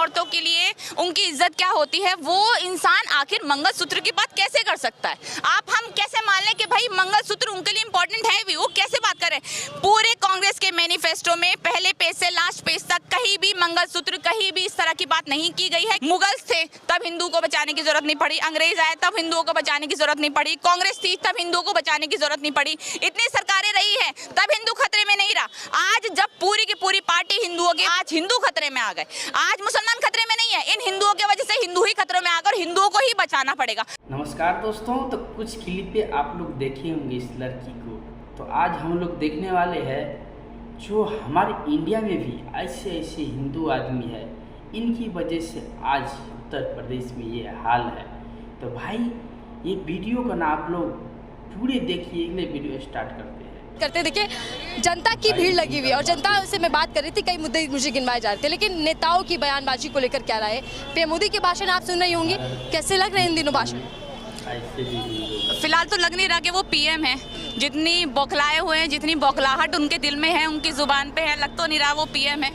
औरतों के लिए उनकी इज्जत क्या होती है, वो इंसान आखिर मंगलसूत्र की बात कैसे कर सकता है? हम कैसे मान लें कि भाई मंगलसूत्र उनके लिए इंपॉर्टेंट है भी? वो कैसे बात कर रहे हैं? पूरे कांग्रेस के मैनिफेस्टो में पहले पेज से लास्ट पेज तक कहीं भी मंगलसूत्र, कहीं भी इस तरह की बात नहीं की गई है। मुगल्स थे तब हिंदू को बचाने की जरूरत नहीं पड़ी, अंग्रेज आए तब हिंदुओं को बचाने की जरूरत नहीं पड़ी, कांग्रेस थी तब हिंदुओं को बचाने की जरूरत नहीं पड़ी, इतनी सरकारें रही है तब हिंदू खतरे में नहीं रहा। आज जब पूरी की पूरी पार्टी हिंदुओं की, आज हिंदू खतरे में आ गए, आज मुसलमान खतरे में नहीं है, इन हिंदुओं की वजह से हिंदू ही खतरों में आ गए और हिंदुओं को ही बचाना पड़ेगा। नमस्कार दोस्तों, तो कुछ क्लिप पे आप लोग देखे होंगे इस लड़की को। तो आज हम लोग देखने वाले हैं जो हमारे इंडिया में भी ऐसे ऐसे हिंदू आदमी है, इनकी वजह से आज उत्तर प्रदेश में ये हाल है। तो भाई ये वीडियो का ना आप लोग पूरे देखिए, अगले वीडियो स्टार्ट करते देखिए जनता की भीड़ लगी हुई है और जनता से मैं बात कर रही थी, कई मुद्दे मुझे गिनवाए जा रहे थे, लेकिन नेताओं की बयानबाजी को लेकर क्या राय है? पीएम मोदी के भाषण आप सुन रही होंगी, कैसे लग रहे हैं इन दिनों भाषण? फिलहाल तो लग नहीं रहा कि वो पीएम है। जितनी बौखलाए हुए हैं, जितनी बौखलाहट उनके दिल में है, उनकी जुबान पे है, लग तो नहीं रहा वो पीएम है।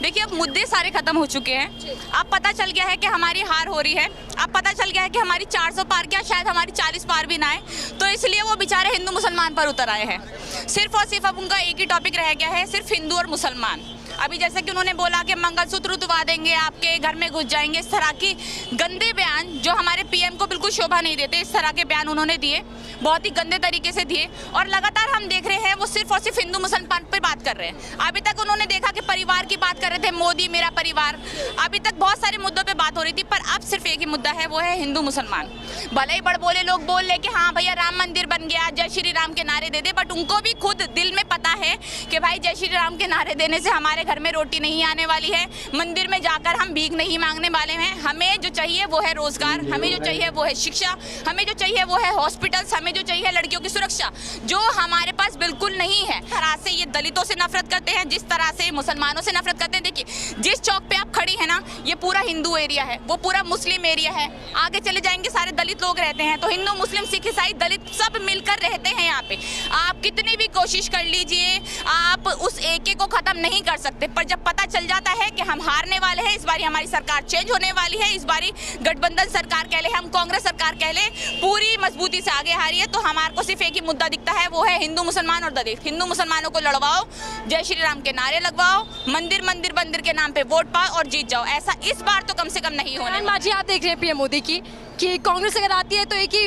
देखिए अब मुद्दे सारे खत्म हो चुके हैं। अब पता चल गया है कि हमारी हार हो रही है, अब पता चल गया है कि हमारी 400 पार क्या, शायद हमारी 40 पार भी ना आए, तो इसलिए वो बेचारे हिंदू मुसलमान पर उतर आए हैं। सिर्फ और सिर्फ अब उनका एक ही टॉपिक रह गया है, सिर्फ हिंदू और मुसलमान। अभी जैसे कि उन्होंने बोला कि मंगलसूत्र उतरवा देंगे, आपके घर में घुस जाएंगे, इस तरह की गंदे बयान जो हमारे पीएम को बिल्कुल शोभा नहीं देते, इस तरह के बयान उन्होंने दिए, बहुत ही गंदे तरीके से दिए। और लगातार हम देख रहे हैं वो सिर्फ और सिर्फ हिंदू मुसलमान पर बात कर रहे हैं। अभी तक उन्होंने देखा कि परिवार की बात कर रहे थे, मोदी मेरा परिवार, अभी तक बहुत सारे मुद्दों पे बात हो रही थी, पर अब सिर्फ एक ही मुद्दा है, वो है हिंदू मुसलमान। भले ही बड़ बोले लोग बोल ले कि हाँ भैया राम मंदिर बन गया, जय श्री राम के नारे दे दे, बट उनको भी खुद दिल में पता है कि भाई जय श्री राम के नारे देने से हमारे घर में रोटी नहीं आने वाली है, मंदिर में जाकर हम भीख नहीं मांगने वाले हैं। हमें जो चाहिए वो है रोजगार, हमें जो चाहिए वो है शिक्षा, हमें जो चाहिए वो है हॉस्पिटल्स, हमें जो चाहिए लड़कियों की सुरक्षा, जो हमारे पास बिल्कुल नहीं है। तरह से ये दलितों से नफरत करते हैं, जिस तरह से मुसलमानों से नफरत करते हैं। देखिए जिस चौक पे आप खड़ी है ना, ये पूरा हिंदू एरिया है, वो पूरा मुस्लिम एरिया है, आगे चले जाएंगे सारे दलित लोग रहते हैं। तो हिंदू मुस्लिम सिख ईसाई दलित सब मिलकर रहते हैं यहाँ पे। आप कितनी भी कोशिश कर लीजिए, आप उस एके को खत्म नहीं कर सकते। पर जब पता चल जाता है कि हम हारने वाले हैं, इस बारी हमारी सरकार चेंज होने वाली है, इस बारी गठबंधन सरकार कह ले, हम कांग्रेस सरकार कह ले, पूरी मजबूती से आगे हारी है, तो हमारे को सिर्फ एक ही मुद्दा दिखता है, वो है हिंदू मुसलमान और दलित। हिंदू मुसलमानों को लड़वाओ, जय श्री राम के नारे लगवाओ, मंदिर मंदिर मंदिर के नाम पे वोट पाओ और जीत जाओ। ऐसा इस बार तो कम से कम नहीं होना। माजी आप देख रहे हैं पीएम मोदी की कि कांग्रेस अगर आती है तो एक ही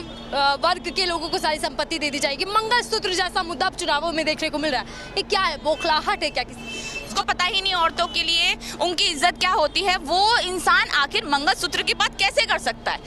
वर्ग के लोगों को सारी संपत्ति दे दी जाएगी। मंगलसूत्र जैसा मुद्दा अब चुनावों में देखने को मिल रहा है, ये क्या है? बौखलाहट है क्या? उसको पता ही नहीं औरतों के लिए उनकी इज्जत क्या होती है, वो इंसान आखिर मंगलसूत्र की बात कैसे कर सकता है?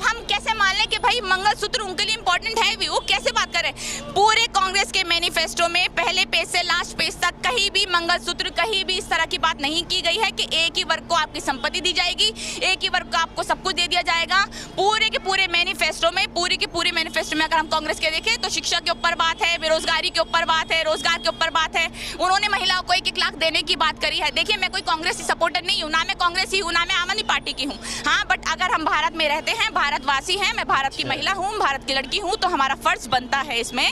हम कैसे मान लें कि भाई मंगलसूत्र उनके लिए इंपॉर्टेंट है भी? वो कैसे बात कर रहे हैं? पूरे कांग्रेस के मैनिफेस्टो में पहले पेज से लास्ट पेज तक कहीं भी मंगलसूत्र, कहीं भी इस तरह की बात नहीं की गई है कि एक ही वर्ग को आपकी संपत्ति दी जाएगी, एक ही वर्ग को आपको सब कुछ दे दिया जाएगा। पूरे के पूरे मैनिफेस्टो में, पूरी के पूरे मैनिफेस्टो में अगर हम कांग्रेस के देखें तो शिक्षा के ऊपर बात है, बेरोजगारी के ऊपर बात है, रोजगार के ऊपर बात है। उन्होंने महिलाओं को 1-1 लाख देने की बात करी है। देखिए मैं कोई कांग्रेस की सपोर्टर नहीं हूँ, ना मैं कांग्रेस ही हूँ, ना मैं आम आदमी पार्टी की हूँ। हाँ, बट अगर हम भारत में रहते हैं, भारतवासी हैं, मैं भारत की महिला हूँ, भारत की लड़की हूँ, तो हमारा फर्ज बनता है इसमें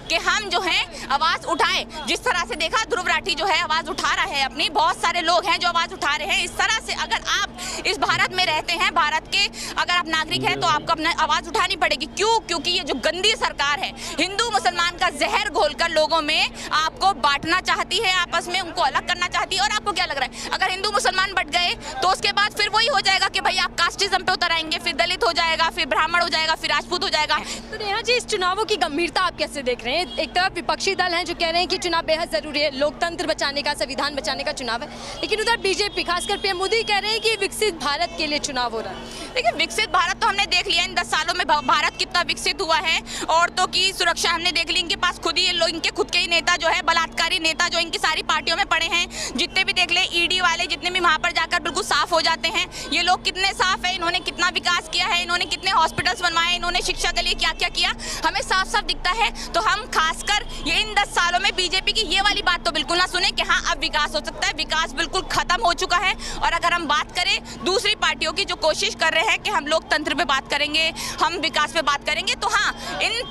कि हम जो है आवाज उठाएं। जिस तरह से देखा ध्रुव राठी जो है आवाज उठा रहा है अपनी, बहुत सारे लोग हैं जो आवाज उठा रहे हैं। इस तरह से अगर आप इस भारत में रहते हैं, भारत के अगर आप नागरिक हैं, तो आपको अपना आवाज उठानी पड़ेगी। क्यों? क्योंकि ये जो गंदी सरकार है, हिंदू मुसलमान का जहर घोलकर लोगों में आपको बांटना चाहती है, आपस में उनको अलग करना चाहती है। और आपको क्या लग रहा है, अगर हिंदू मुसलमान बट गए तो उसके बाद फिर वही हो जाएगा कि भाई आप कास्टिज्म पे उतर आएंगे, फिर दलित हो जाएगा, फिर ब्राह्मण हो जाएगा, फिर राजपूत हो जाएगा। तो नेहा जी, इस चुनावों की गंभीरता आप कैसे देख रहे हैं? एक तरफ विपक्षी दल हैं जो कह रहे हैं कि चुनाव बेहद जरूरी है, लोकतंत्र बचाने का, संविधान बचाने का चुनाव है, लेकिन उधर बीजेपी खासकर पीएम मोदी कह रहे हैं कि विकसित भारत के लिए चुनाव हो रहा है। देखिए विकसित भारत तो हमने देख लिया इन 10 सालों में भारत कितना विकसित हुआ है। औरतों की सुरक्षा हमने देख ली, इनके पास खुद ही लोग, इनके खुद के ही नेता जो है बलात्कारी नेता जो इनकी सारी पार्टियों में पड़े हैं, जितने भी देख ले ईडी वाले जितने भी वहां पर जाकर बिल्कुल साफ हो जाते हैं। ये लोग कितने साफ है, इन्होंने कितना विकास किया है, इन्होंने कितने हॉस्पिटल्स बनवाए, इन्होंने शिक्षा के लिए क्या क्या किया, हमें साफ साफ दिखता है। तो हम खासकर ये इन 10 सालों में बीजेपी की ये वाली बात तो बिल्कुल ना सुने कि हाँ अब विकास हो सकता है। विकास बिल्कुल खत्म हो चुका है। और अगर हम बात करें दूसरी पार्टियों की जो कोशिश कर रहे हैं कि हम लोकतंत्र पे बात करेंगे, हम विकास पे बात करेंगे, तो हाँ इन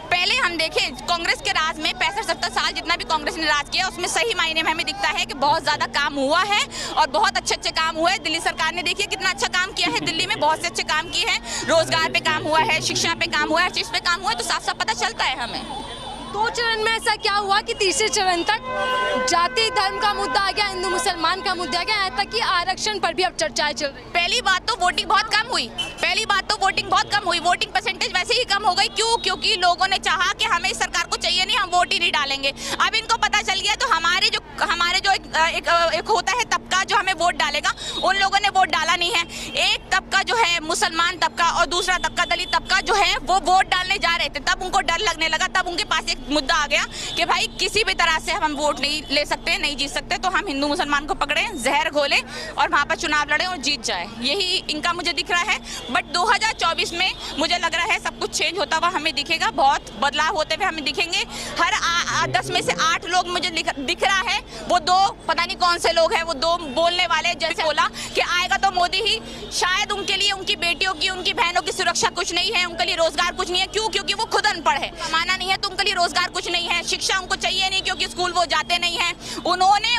पहले हम देखें कांग्रेस के राज में 65-70 साल जितना भी कांग्रेस ने राज किया उसमें सही मायने में हमें दिखता है कि बहुत ज़्यादा काम हुआ है और बहुत अच्छे काम हुए हैं। दिल्ली सरकार ने देखिए कितना अच्छा काम किया है, दिल्ली में बहुत से अच्छे काम किए हैं, रोजगार पे काम हुआ है, शिक्षा पे काम हुआ है, हर चीज़ पे काम हुआ है, तो साफ साफ पता चलता है हमें। 2 चरण में ऐसा क्या हुआ कि तीसरे चरण तक जाति धर्म का मुद्दा आ गया, हिंदू मुसलमान का मुद्दा आ गया, यहाँ तक कि आरक्षण पर भी अब चर्चाएं चल रही। पहली बात तो वोटिंग बहुत कम हुई, वोटिंग परसेंटेज वैसे ही कम हो गई। क्यों? क्योंकि लोगों ने चाहा कि हमें इस सरकार को चाहिए नहीं, हम वोट ही नहीं डालेंगे। अब इनको पता चल गया, तो हमारे जो एक होता है तबका जो हमें वोट डालेगा, उन लोगों ने वोट डाला नहीं है। एक तबका जो है मुसलमान तबका और दूसरा तबका दलित तबका जो है वो वोट डालने जा रहे थे, तब उनको डर लगने लगा, तब उनके पास एक मुद्दा आ गया कि भाई किसी भी तरह से हम वोट नहीं ले सकते, नहीं जीत सकते, तो हम हिंदू मुसलमान को पकड़े, जहर घोले और वहां पर चुनाव लड़े और जीत जाए। यही इनका मुझे दिख रहा है। बट 2024 में मुझे लग रहा है सब कुछ चेंज होता हुआ हमें दिखेगा, बहुत बदलाव होते हुए हमें दिखेंगे। हर 10 में से 8 लोग मुझे दिख रहा है, वो 2 पता नहीं कौन से लोग हैं, वो 2 बोलने वाले, जैसे बोला कि आएगा तो मोदी ही। शायद उनके लिए उनकी बेटियों की, उनकी बहनों की सुरक्षा कुछ नहीं है, उनके लिए रोजगार कुछ नहीं है। क्यों? क्योंकि वो खुद अनपढ़ है, माना नहीं है तो उनके लिए रोजगार कुछ नहीं है, शिक्षा उनको चाहिए नहीं क्योंकि स्कूल वो जाते नहीं है।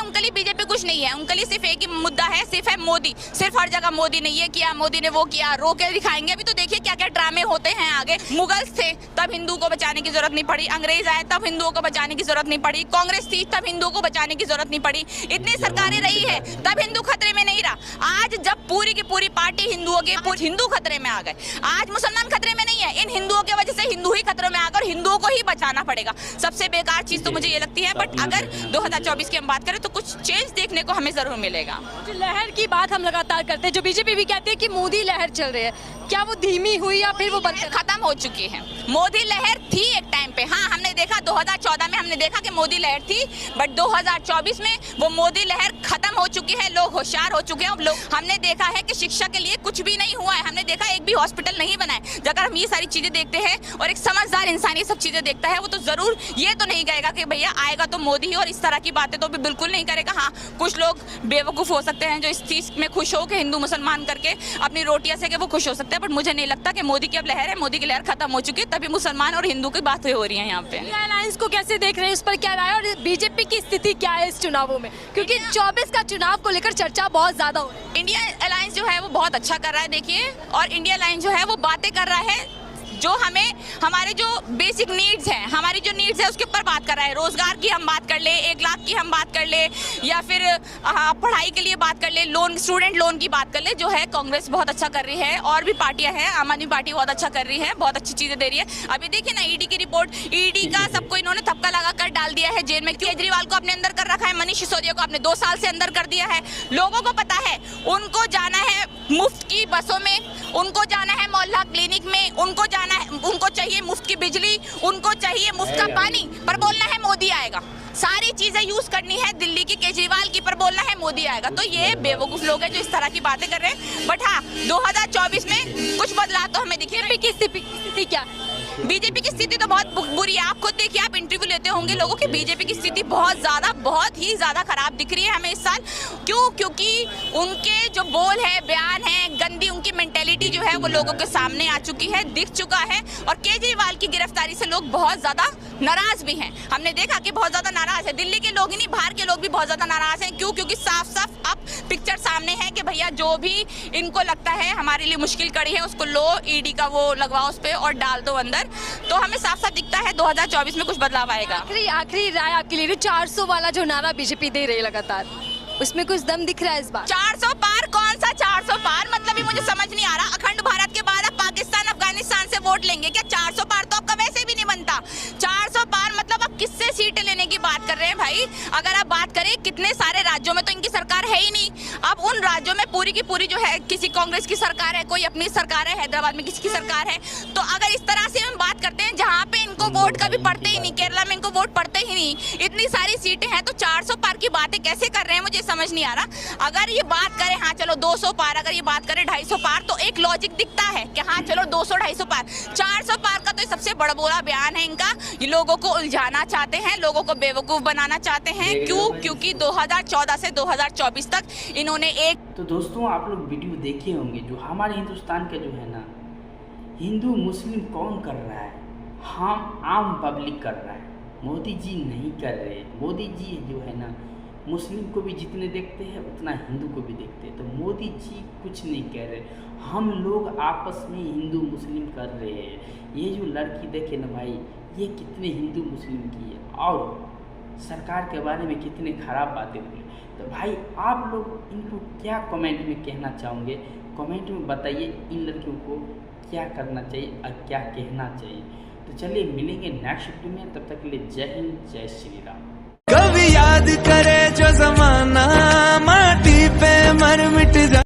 उनके लिए बीजेपी कुछ नहीं है, उनके लिए सिर्फ एक ही मुद्दा है, सिर्फ है मोदी। सिर्फ हर जगह मोदी ने ये किया, मोदी ने वो किया, रो के दिखाएंगे। अभी तो देखिए क्या क्या ड्रामे होते हैं आगे। मुगल्स थे तब हिंदू को बचाने की जरूरत नहीं पड़ी, अंग्रेज आए तब हिंदुओं को बचाने की जरूरत नहीं पड़ी, कांग्रेस थी तब हिंदुओं को बचाने की जरूरत नहीं पड़ी, इतनी सरकारें रही है तब हिंदू खतरे में नहीं रहा। आज जब पूरी की पूरी पार्टी हिंदुओं के हिंदू खतरे में आ गए, आज मुसलमान खतरे में नहीं है, इन हिंदुओं की वजह से हिंदू ही खतरे में आ गए और हिंदुओं को ही बचाना पड़ेगा। सबसे बेकार चीज तो मुझे ये लगती है। बट अगर 2024 की हम बात करें तो कुछ चेंज देखने को हमें जरूर मिलेगा। जो लहर की बात हम लगातार करते हैं, जो बीजेपी भी कहती है कि मोदी लहर चल रही है, क्या वो धीमी हुई या फिर वो खत्म हो चुकी है? मोदी लहर थी एक टाइम पे, हाँ हमने देखा 2014 में हमने देखा कि मोदी लहर थी, बट 2024 में वो मोदी लहर खत्म हो चुकी है। लोग होशियार हो चुके हैं। हमने देखा है कि शिक्षा के लिए कुछ भी नहीं हुआ है, हमने देखा एक भी हॉस्पिटल नहीं बनाए। अगर हम ये सारी चीजें देखते हैं और एक समझदार इंसान ये सब चीजें देखता है, वो तो जरूर ये तो नहीं कहेगा कि भैया आएगा तो मोदी ही, और इस तरह की बातें तो भी बिल्कुल नहीं करेगा। हाँ कुछ लोग बेवकूफ हो सकते हैं जो इस चीज में खुश हो कि हिंदू मुसलमान करके अपनी रोटियां से वो खुश हो सकते हैं, बट मुझे नहीं लगता कि मोदी की अब लहर है। मोदी की लहर खत्म हो चुकी है, तभी मुसलमान और हिंदू की बातें हो रही है यहाँ पे। इंडिया अलायंस को कैसे देख रहे हैं, उस पर क्या राय, और बीजेपी की स्थिति क्या है इस चुनावों में, क्योंकि 24 का चुनाव को लेकर चर्चा बहुत ज्यादा हो रही है। इंडिया अलायंस जो है वो बहुत अच्छा कर रहा है देखिए, और इंडिया अलायंस जो है वो बातें कर रहा है जो हमें हमारे जो बेसिक नीड्स हैं, हमारी जो नीड्स है उसके ऊपर बात कर रहा है। रोजगार की हम बात कर ले, 1 लाख की हम बात कर ले, या फिर पढ़ाई के लिए बात कर ले, लोन, स्टूडेंट लोन की बात कर ले, जो है कांग्रेस बहुत अच्छा कर रही है। और भी पार्टियां हैं, आम आदमी पार्टी बहुत अच्छा कर रही है, बहुत अच्छी चीजें दे रही है। अभी देखिए ना ईडी की रिपोर्ट, ईडी का सबको इन्होंने थप्पा लगा कर डाल दिया है जेल में। केजरीवाल को अपने अंदर कर रखा है, मनीष सिसोदिया को आपने 2 साल से अंदर कर दिया है। लोगों को पता है उनको जाना है मुफ्त की बसों में, उनको जाना है मोहल्ला क्लिनिक में, उनको जाना है, उनको चाहिए मुफ्त की बिजली, उनको चाहिए मुफ्त का पानी, पर बोलना है मोदी आएगा। सारी चीजें यूज करनी है दिल्ली की केजरीवाल की, पर बोलना है मोदी आएगा। तो ये बेवकूफ लोग हैं जो इस तरह की बातें कर रहे हैं। बट हाँ 2024 में कुछ बदलाव तो हमें दिखे। स्थिति क्या? बीजेपी की स्थिति तो बहुत बुरी है। आप खुद देखिए, आप इंटरव्यू लेते होंगे लोगों की, बीजेपी की स्थिति बहुत ही ज्यादा खराब दिख रही है हमें इस साल। क्यों? क्योंकि उनके जो बोल है, बयान है, गंदी उनकी मेंटेलिटी जो है वो लोगों के सामने आ चुकी है, दिख चुका है। और केजरीवाल की गिरफ्तारी से लोग बहुत ज्यादा नाराज भी हैं। हमने देखा कि बहुत ज्यादा नाराज है, दिल्ली के लोग ही नहीं बाहर के लोग भी बहुत ज्यादा नाराज हैं। क्यों? क्योंकि साफ साफ अब पिक्चर सामने है कि भैया जो भी इनको लगता है हमारे लिए मुश्किल कड़ी है उसको लो, ईडी का वो लगवाओ उस पर और डाल दो अंदर। तो हमें साफ साफ दिखता है 2024 में कुछ बदलाव आएगा। आखिरी राय आपके लिए, 400 वाला जो नारा बीजेपी दे रही है लगातार, उसमें कुछ दम दिख रहा है इस बार? 400 पार? कौन सा 400 पार? मतलब ही मुझे समझ नहीं आ रहा। अखंड भारत के बाद अब पाकिस्तान अफगानिस्तान से वोट लेंगे क्या? 400 पार तो आपका वैसे भी नहीं बनता। 400 पार मतलब आप किससे सीटें लेने की बात कर रहे हैं भाई? अगर आप बात करें कितने सारे राज्यों में तो इनकी सरकार है ही नहीं। अब उन राज्यों में पूरी की पूरी जो है किसी कांग्रेस की सरकार है, कोई अपनी सरकार है, हैदराबाद में किसी की सरकार है। तो अगर इस तरह से हम बात करते हैं जहाँ पे इनको वोट कभी पड़ते ही नहीं, केरला में इनको वोट पड़ते ही नहीं, इतनी सारी सीटें हैं, तो 400 पार की बातें कैसे कर रहे हैं मुझे समझ नहीं आ रहा। अगर ये बात करें हाँ चलो 200 पार, अगर ये बात करें 250 पार, तो एक लॉजिक दिखता है कि हाँ चलो 200-250 पार। 400 पार का तो सबसे बड़ा बोला बयान है इनका। ये लोगों को उलझाना चाहते हैं, लोगों को बेवकूफ बनाना चाहते हैं। क्यों? क्योंकि 2014 से 2024 तक इन्होंने एक। तो दोस्तों आप लोग वीडियो देखे होंगे, जो हमारे हिंदुस्तान का जो है ना, हिंदू मुस्लिम कौन कर रहा है, हम आम पब्लिक कर रहा है, मोदी जी नहीं कर रहे। मोदी जी जो है ना, मुस्लिम को भी जितने देखते हैं उतना हिंदू को भी देखते हैं। तो मोदी जी कुछ नहीं कह रहे, हम लोग आपस में हिंदू मुस्लिम कर रहे हैं। ये जो लड़की देखे ना भाई, ये कितने हिंदू मुस्लिम की है और सरकार के बारे में कितने ख़राब बातें बोले। तो भाई आप लोग इनको क्या कमेंट में कहना चाहोगे? कमेंट में बताइए इन लड़कियों को क्या करना चाहिए और क्या कहना चाहिए। तो चलिए मिलेंगे नेक्स्ट वीडियो में, तब तक के लिए जय हिंद, जय श्री राम। कभी याद करे जो जमाना, माटी पे मर मिट जा।